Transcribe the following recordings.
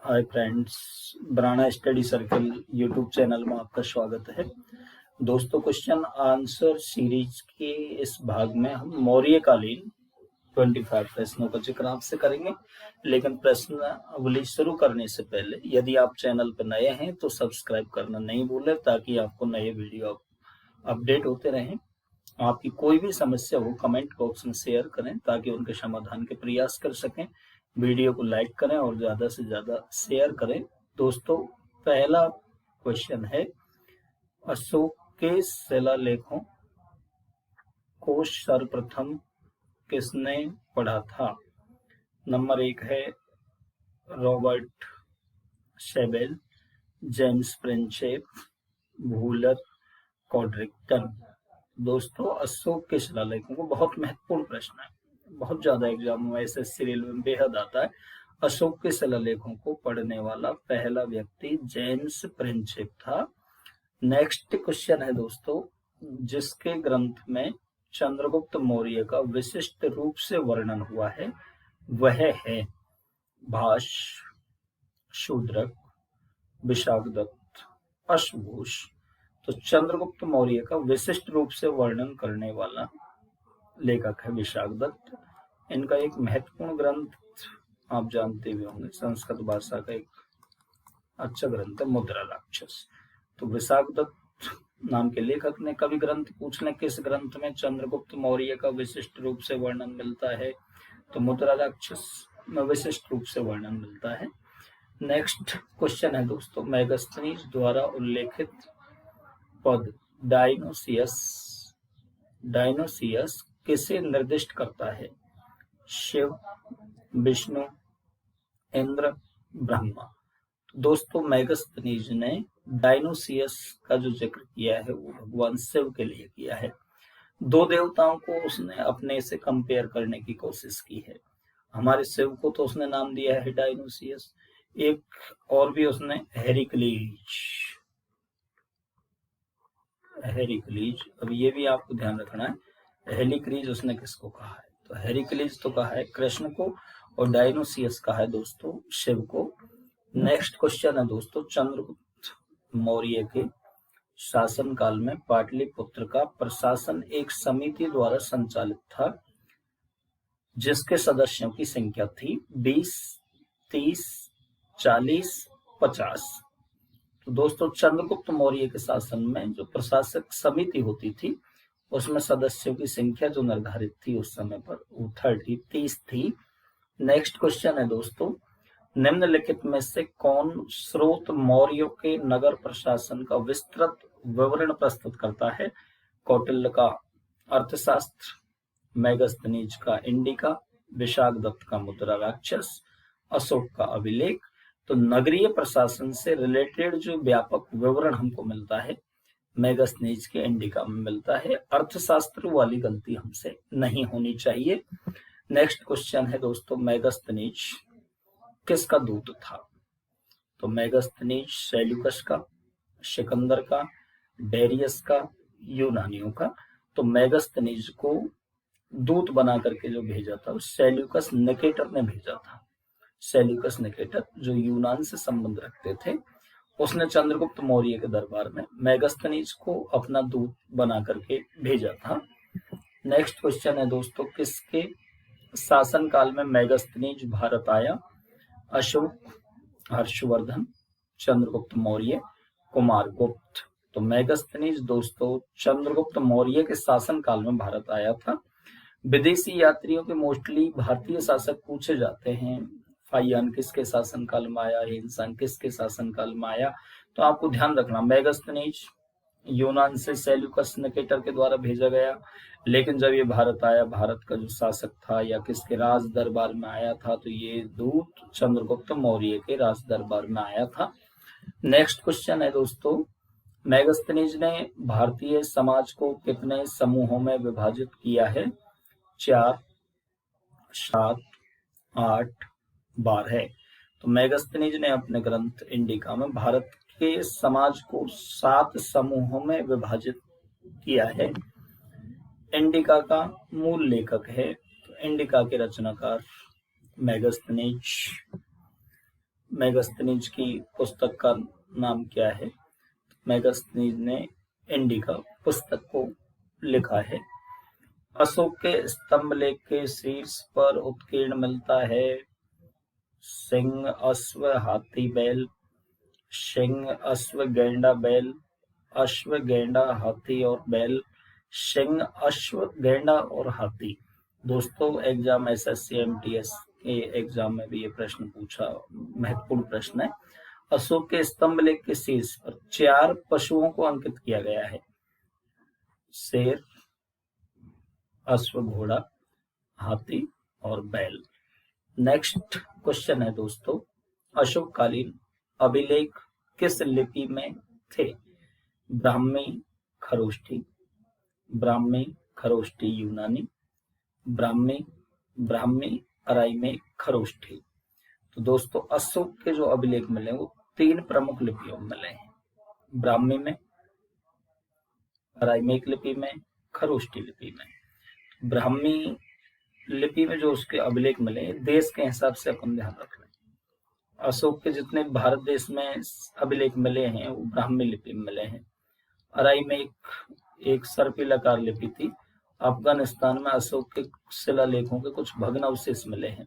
हाय friends, ब्राना study circle YouTube channel में आपका स्वागत है। दोस्तों, क्वेश्चन आंसर सीरीज के इस भाग में हम मौर्यकालीन 25 प्रश्नों का जिक्र आपसे करेंगे। लेकिन प्रश्नावली शुरू करने से पहले यदि आप चैनल पर नए हैं तो सब्सक्राइब करना नहीं भूलें, ताकि आपको नए वीडियो अपडेट होते रहें। आपकी कोई भी समस्या हो कमेंट बॉक्स में शेयर करें, ताकि उनके समाधान के प्रयास कर सकें। वीडियो को लाइक करें और ज्यादा से ज्यादा शेयर करें। दोस्तों, पहला क्वेश्चन है, अशोक के शिलालेखों को सर्वप्रथम किसने पढ़ा था? नंबर 1 है रॉबर्ट शेबेल, जेम्स प्रिंसेप, वूलर कॉड्रिक्टन। दोस्तों, अशोक के शिलालेखों को बहुत महत्वपूर्ण प्रश्न है, बहुत ज्यादा एग्जाम में एसएससी रेलवे में बेहद आता है। अशोक के शिलालेखों को पढ़ने वाला पहला व्यक्ति जेम्स प्रिंसेप था। नेक्स्ट क्वेश्चन है दोस्तों, जिसके ग्रंथ में चंद्रगुप्त मौर्य का विशिष्ट रूप से वर्णन हुआ है वह है भाष्य, शूद्रक, विशाखदत्त, अश्वघोष। तो चंद्रगुप्त मौर्य का विशिष्ट रूप से वर्णन करने वाला लेखक है विशाखदत्त। इनका एक महत्वपूर्ण ग्रंथ आप जानते भी होंगे, संस्कृत भाषा का एक अच्छा ग्रंथ है मुद्रा राक्षस। तो विशाखदत्त नाम के लेखक ने कवि ग्रंथ पूछ लें किस ग्रंथ में चंद्रगुप्त मौर्य का विशिष्ट रूप से वर्णन मिलता है, तो मुद्रा राक्षस में विशिष्ट रूप से वर्णन मिलता है। नेक्स्ट क्वेश्चन है दोस्तों, मेगास्थनीज द्वारा उल्लेखित पद डायनोसियस किसे निर्दिष्ट करता है? शिव, विष्णु, इंद्र, ब्रह्मा। दोस्तों, मेगास्थनीज ने डायनोसियस का जो जिक्र किया है वो भगवान शिव के लिए किया है। दो देवताओं को उसने अपने से कंपेयर करने की कोशिश की है। हमारे शिव को तो उसने नाम दिया है डायनोसियस, एक और भी उसने हेरिक्लीज। अब ये भी आपको ध्यान रखना है, हेलिक्लीज उसने किसको कहा है? तो हेरिक्लीज तो कहा है कृष्ण को, और डायनोसियस कहा है दोस्तों शिव को। नेक्स्ट क्वेश्चन है दोस्तों, चंद्रगुप्त मौर्य के शासन काल में पाटलिपुत्र का प्रशासन एक समिति द्वारा संचालित था, जिसके सदस्यों की संख्या थी 20, 30, 40, 50। तो दोस्तों, चंद्रगुप्त मौर्य के शासन में जो प्रशासक समिति होती थी उसमें सदस्यों की संख्या जो निर्धारित थी उस समय पर वो 30 थी। नेक्स्ट क्वेश्चन है दोस्तों, निम्नलिखित में से कौन स्रोत मौर्यों के नगर प्रशासन का विस्तृत विवरण प्रस्तुत करता है? कौटिल्य का अर्थशास्त्र, मेगास्थनीज का इंडिका, विशाखदत्त का मुद्रा राक्षस, अशोक का अभिलेख। तो नगरीय प्रशासन से रिलेटेड जो व्यापक विवरण हमको मिलता है मेगास्थनीज के इंडिका में मिलता है। अर्थशास्त्र वाली गलती हमसे नहीं होनी चाहिए। नेक्स्ट क्वेश्चन है दोस्तों, मेगास्थनीज किसका दूत था? तो मेगास्थनीज सेल्यूकस का, सिकंदर का, डेरियस का, यूनानियों का। तो मेगास्थनीज को दूत बना करके जो भेजा था सेल्यूकस निकेटर ने भेजा था। सेल्यूकस निकेटर जो यूनान से संबंध रखते थे, उसने चंद्रगुप्त मौर्य के दरबार में मेगास्थनीज को अपना दूत बना करके भेजा था। नेक्स्ट क्वेश्चन है दोस्तों, किसके शासन काल में मेगास्थनीज भारत आया? अशोक, हर्षवर्धन, चंद्रगुप्त मौर्य, कुमारगुप्त। तो मेगास्थनीज दोस्तों चंद्रगुप्त मौर्य के शासन काल में भारत आया था। विदेशी यात्रियों के मोस्टली भारतीय शासक पूछे जाते हैं, फाइयान किसके शासन काल में आया, हिंसन किसके शासन काल में आया। तो आपको ध्यान रखना, मेगास्थनीज यूनान से सेल्यूकस निकेटर के द्वारा भेजा गया, लेकिन जब ये भारत आया, भारत का जो शासक था या किसके राज दरबार में आया था, तो ये दूत चंद्रगुप्त मौर्य के राज दरबार में आया था। नेक्स्ट क्वेश्चन है दोस्तों, मेगास्थनीज ने भारतीय समाज को कितने समूहों में विभाजित किया है? 4, 7, 8, 12। तो मेगास्थनीज ने अपने ग्रंथ इंडिका में भारत के समाज को 7 समूहों में विभाजित किया है। इंडिका का मूल लेखक है, तो इंडिका के रचनाकार मेगास्थनीज। मेगास्थनीज की पुस्तक का नाम क्या है? मेगास्थनीज ने इंडिका पुस्तक को लिखा है। अशोक के स्तंभ लेख के शीर्ष पर उत्कीर्ण मिलता है सिंह, अश्व, हाथी, बैल। सिंह, अश्व, गेंडा, बैल। अश्व, गेंडा, हाथी और बैल। सिंह, अश्व, गेंडा और हाथी। दोस्तों एग्जाम एसएससी एमटीएस के एग्जाम में भी ये प्रश्न पूछा, महत्वपूर्ण प्रश्न है। अशोक के स्तंभ लेख के शीर्ष पर 4 पशुओं को अंकित किया गया है। शेर, अश्व, घोड़ा, हाथी और बैल। नेक्स्ट क्वेश्चन है दोस्तों, अशोककालीन अभिलेख किस लिपि में थे? ब्राह्मी, खरोष्ठी। ब्राह्मी, खरोष्ठी यूनानी। ब्राह्मी, अराइमेक, खरोष्ठी। तो दोस्तों अशोक के जो अभिलेख मिले वो 3 प्रमुख लिपियों में मिले हैं, ब्राह्मी में, अराइमेक लिपि में, खरोष्ठी लिपि में। ब्राह्मी लिपि में जो उसके अभिलेख मिले देश के हिसाब से अपन ध्यान रख लें। अशोक के जितने भारत देश में अभिलेख मिले हैं वो ब्राह्मी लिपि में मिले हैं। अराइमेक एक सर्पिलाकार लिपि थी। अफगानिस्तान में अशोक के शिलालेखों के कुछ भग्नावशेष मिले हैं,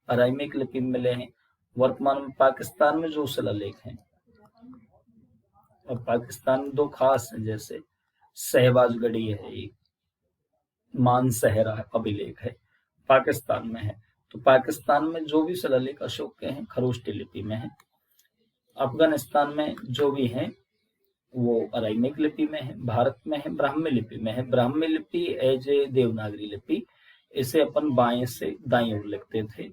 अराइमेक लिपि में मिले हैं। वर्तमान में पाकिस्तान में जो शिलालेख हैं, और पाकिस्तान में 2 खास हैं, जैसे शहबाजगढ़ी है, एक मानसहरा अभिलेख है, पाकिस्तान में है। तो पाकिस्तान में जो भी शिलालेख अशोक के हैं खरोष्ठी लिपि में है। अफगानिस्तान में जो भी हैं वो अराइमेक लिपि में है। भारत में है ब्राह्मी लिपि में है। ब्राह्मी लिपि एज ए देवनागरी लिपि, इसे अपन बाएं से दाएं ओर लिखते थे।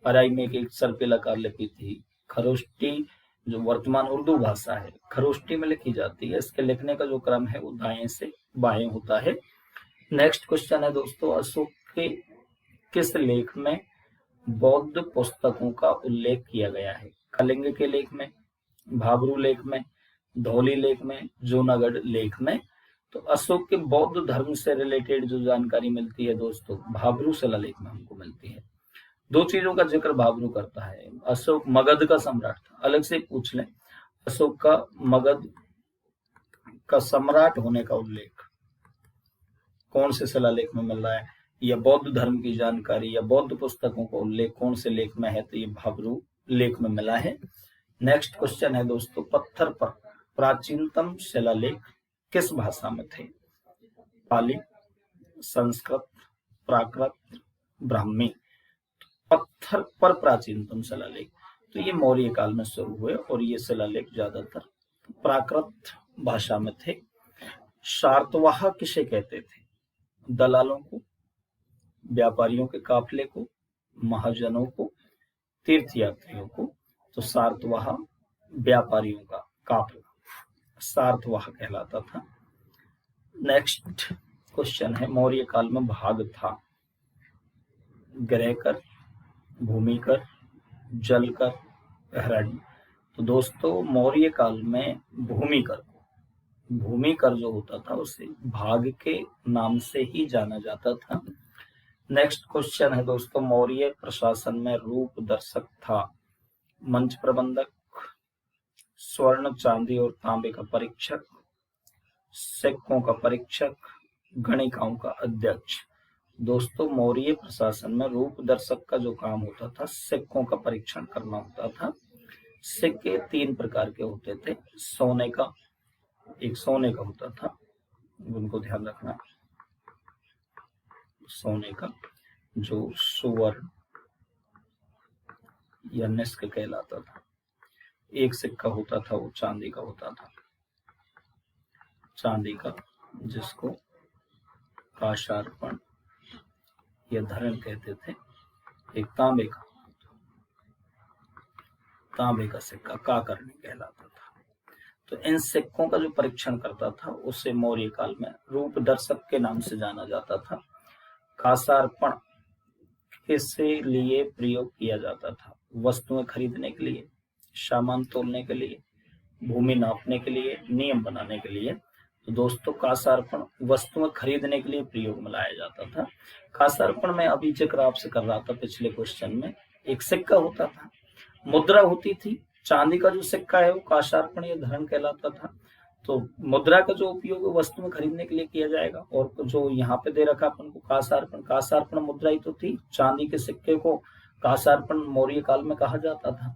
अराइमेक एक सर्पिलाकार लिपि थी। खरोष्ठी जो वर्तमान उर्दू भाषा है खरोष्ठी में लिखी जाती है। इसके लिखने का जो क्रम है वो दाएं से बाएं होता है। नेक्स्ट क्वेश्चन है दोस्तों, अशोक के किस लेख में बौद्ध पुस्तकों का उल्लेख किया गया है? कलिंग के लेख में, भाबरू लेख में, धौली लेख में, जूनागढ़ लेख में। तो अशोक के बौद्ध धर्म से रिलेटेड जो जानकारी मिलती है दोस्तों भाबरू शिलालेख में हमको मिलती है। 2 चीजों का जिक्र भाबरू करता है। अशोक मगध का सम्राट था, अलग से पूछ लें, अशोक का मगध का सम्राट होने का उल्लेख कौन से शिलालेख में मिल रहा है, या बौद्ध धर्म की जानकारी या बौद्ध पुस्तकों का उल्लेख कौन से लेख में है? तो ये भाबरू लेख में मिला है। नेक्स्ट क्वेश्चन है दोस्तों, पत्थर पर प्राचीनतम शिलालेख किस भाषा में थे? पाली, संस्कृत, प्राकृत, ब्राह्मी। पत्थर पर प्राचीनतम शिलालेख तो ये मौर्य काल में शुरू हुए और ये शिलालेख ज्यादातर प्राकृत भाषा में थे। शातवाह किसे कहते थे? दलालों को, व्यापारियों के काफिले को, महाजनों को, तीर्थयात्रियों को। तो सातवाह व्यापारियों का काफिला सातवाह कहलाता था। नेक्स्ट क्वेश्चन है, मौर्य काल में भाग था गृहकर, भूमिकर, जलकर, हिरण्य। तो दोस्तों मौर्य काल में भूमिकर जो होता था उसे भाग के नाम से ही जाना जाता था। नेक्स्ट क्वेश्चन है दोस्तों, मौर्य प्रशासन में रूप दर्शक था मंच प्रबंधक, स्वर्ण, चांदी और तांबे का परीक्षक, सिक्कों का परीक्षक, गणिकाओं का अध्यक्ष। दोस्तों मौर्य प्रशासन में रूप दर्शक का जो काम होता था सिक्कों का परीक्षण करना होता था। सिक्के 3 प्रकार के होते थे। सोने का, एक सोने का होता था, उनको ध्यान रखना, सोने का जो सुवर्ण या निष्क कहलाता था। एक सिक्का होता था वो चांदी का होता था, चांदी का जिसको काशार्पण या धरण कहते थे। एक तांबे का सिक्का काकर्णी कहलाता था। तो इन सिक्कों का जो परीक्षण करता था उसे मौर्य काल में रूप दर्शक के नाम से जाना जाता था। काशार्पण किसके लिए प्रयोग किया जाता था? वस्तुएं खरीदने के लिए, सामान तोलने के लिए, भूमि नापने के लिए, नियम बनाने के लिए। तो दोस्तों काशार्पण वस्तुएं खरीदने के लिए प्रयोग में लाया जाता था। काशार्पण में अभी जिक्र आपसे कर रहा था पिछले क्वेश्चन में, एक सिक्का होता था मुद्रा होती थी, चांदी का जो सिक्का है वो काशार्पण या धर्म कहलाता था। तो मुद्रा का जो उपयोग वस्तु में खरीदने के लिए किया जाएगा, और जो यहाँ पे दे रखा अपन को काशार्पण, काशार्पण मुद्रा ही तो थी। चांदी के सिक्के को काशार्पण मौर्य काल में कहा जाता था।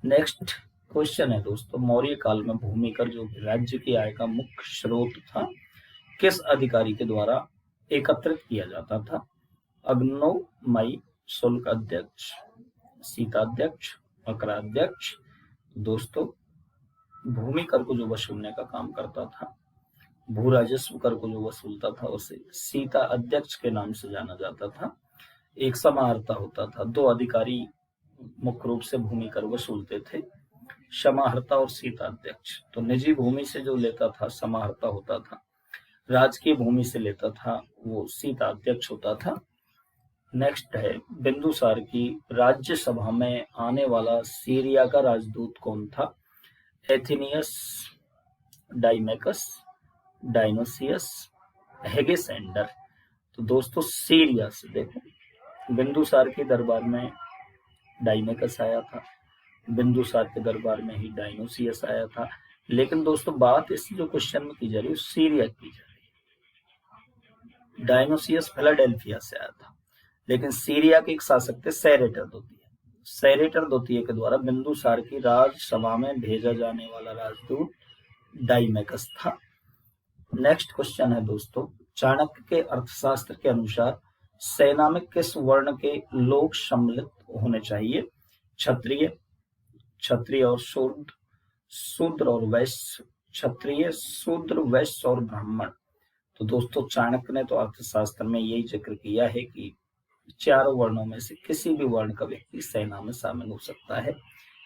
नेक्स्ट क्वेश्चन है दोस्तों, मौर्य काल में भूमि कर जो राज्य की आय का मुख्य स्रोत था, किस अधिकारी के द्वारा एकत्रित किया जाता था? अग्निमयी, शुल्क अध्यक्ष, सीताध्यक्ष, मकराध्यक्ष। दोस्तों भूमि कर को जो वसूलने का काम करता था, भू राजस्व कर को जो वसूलता था, उसे सीता अध्यक्ष के नाम से जाना जाता था। एक समाहर्ता होता था, दो अधिकारी मुख्य रूप से भूमि कर वसूलते थे, समाहर्ता और सीता अध्यक्ष। तो निजी भूमि से जो लेता था समाहर्ता होता था, राजकीय भूमि से लेता था वो सीता अध्यक्ष होता था। नेक्स्ट है, बिंदुसार की राज्यसभा में आने वाला सीरिया का राजदूत कौन था? एथिनियस, डाइमेकस, डायनोसियस, हेगेसेंडर। तो दोस्तों सीरिया से देखो, बिंदुसार के दरबार में डाइमेकस आया था, बिंदुसार के दरबार में ही डायनोसियस आया था। लेकिन दोस्तों बात इस जो क्वेश्चन में की जा रही है सीरिया की जा रही है। डायनोसियस फिलाडेल्फिया से आया था, लेकिन सीरिया के एक शासक थे सेरेटर द्वितीय। सेरेटर द्वितीय के द्वारा बिंदुसार की राजसभा में भेजा जाने वाला राजदूत डाइमेकस था। नेक्स्ट क्वेश्चन है दोस्तों, चाणक्य के अर्थशास्त्र के अनुसार सेना में किस वर्ण के लोग सम्मिलित होने चाहिए? क्षत्रिय, क्षत्रिय और शूद्र, शूद्र और वैश्य, क्षत्रिय, शूद्र, वैश्य और ब्राह्मण। तो दोस्तों चाणक्य ने तो अर्थशास्त्र में यही जिक्र किया है कि चारों वर्णों में से किसी भी वर्ण का व्यक्ति सेना में शामिल हो सकता है,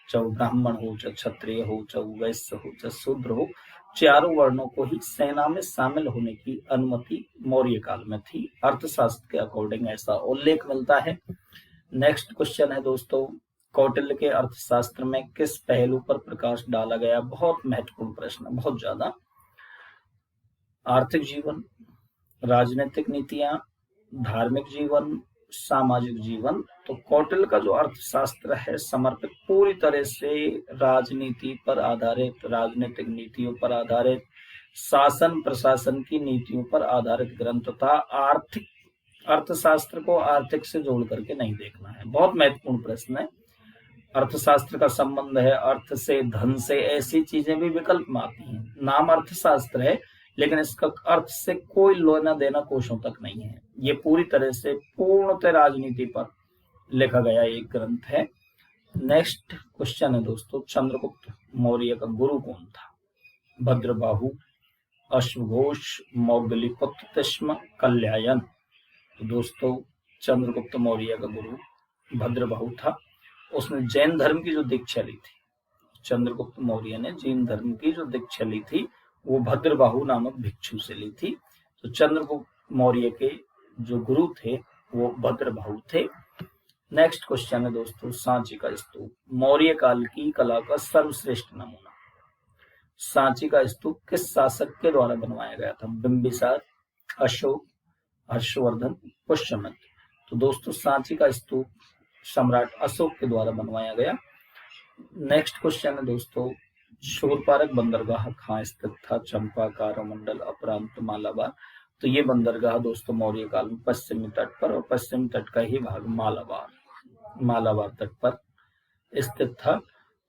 चाहे ब्राह्मण हो, चाहे क्षत्रिय हो, चाहे वैश्य हो, चाहे शूद्र हो, चारों वर्णों को ही सेना में शामिल होने की अनुमति मौर्य काल में थी। अर्थशास्त्र के अकॉर्डिंग ऐसा उल्लेख मिलता है। नेक्स्ट क्वेश्चन है दोस्तों, कौटिल्य के अर्थशास्त्र में किस पहलू पर प्रकाश डाला गया? बहुत महत्वपूर्ण प्रश्न, बहुत ज्यादा। आर्थिक जीवन, राजनीतिक नीतियां, धार्मिक जीवन, सामाजिक जीवन। तो कौटिल्य का जो अर्थशास्त्र है समर्पित पूरी तरह से राजनीति पर आधारित, राजनीतिक नीतियों पर आधारित, शासन प्रशासन की नीतियों पर आधारित ग्रंथ था। आर्थिक अर्थशास्त्र को आर्थिक से जोड़ करके नहीं देखना है, बहुत महत्वपूर्ण प्रश्न है। अर्थशास्त्र का संबंध है अर्थ से, धन से, ऐसी चीजें भी विकल्प में आती हैं। नाम अर्थशास्त्र है लेकिन इसका अर्थ से कोई लेना देना कोशों तक नहीं है। ये पूरी तरह से पूर्णतः राजनीति पर लिखा गया एक ग्रंथ है। नेक्स्ट क्वेश्चन है दोस्तों, चंद्रगुप्त मौर्य का गुरु कौन था? भद्रबाहु, अश्वघोष, मौगलिपुत्र, तिष्म, कल्यायन। तो दोस्तों चंद्रगुप्त मौर्य का गुरु भद्रबाहु था। उसने जैन धर्म की जो दीक्षा ली थी, चंद्रगुप्त मौर्य ने जैन धर्म की जो दीक्षा ली थी वो भद्रबाहु नामक भिक्षु से ली थी। तो चंद्रगुप्त मौर्य के जो गुरु थे वो भद्रबाहु थे। नेक्स्ट क्वेश्चन है दोस्तों, सांची का स्तूप मौर्य काल की कला का सर्वश्रेष्ठ नमूना। सांची का स्तूप किस शासक के द्वारा बनवाया गया था? बिंबिसार, अशोक, हर्षवर्धन, पुष्यमित्र। तो दोस्तों सांची का स्तूप सम्राट अशोक के द्वारा बनवाया गया। नेक्स्ट क्वेश्चन है दोस्तों, शूरपारक बंदरगाह कहाँ स्थित था? चंपा, कारमंडल, अपरांत, मालाबार। तो ये बंदरगाह दोस्तों मौर्य काल में पश्चिमी तट पर, और पश्चिमी तट का ही भाग मालाबार तट पर स्थित था।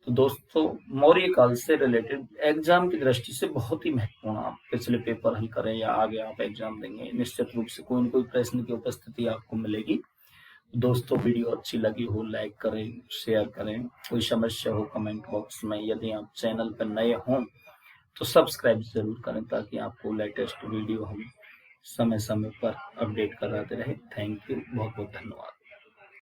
तो दोस्तों मौर्य काल से रिलेटेड एग्जाम की दृष्टि से बहुत ही महत्वपूर्ण, आप पिछले पेपर हल करें या आगे आप एग्जाम देंगे, निश्चित रूप से कोई न कोई प्रश्न की उपस्थिति आपको मिलेगी। दोस्तों वीडियो अच्छी लगी हो लाइक करें, शेयर करें, कोई समस्या हो कमेंट बॉक्स में। यदि आप चैनल पर नए हों तो सब्सक्राइब जरूर करें ताकि आपको लेटेस्ट वीडियो हम समय समय पर अपडेट कराते रहे। थैंक यू, बहुत बहुत धन्यवाद।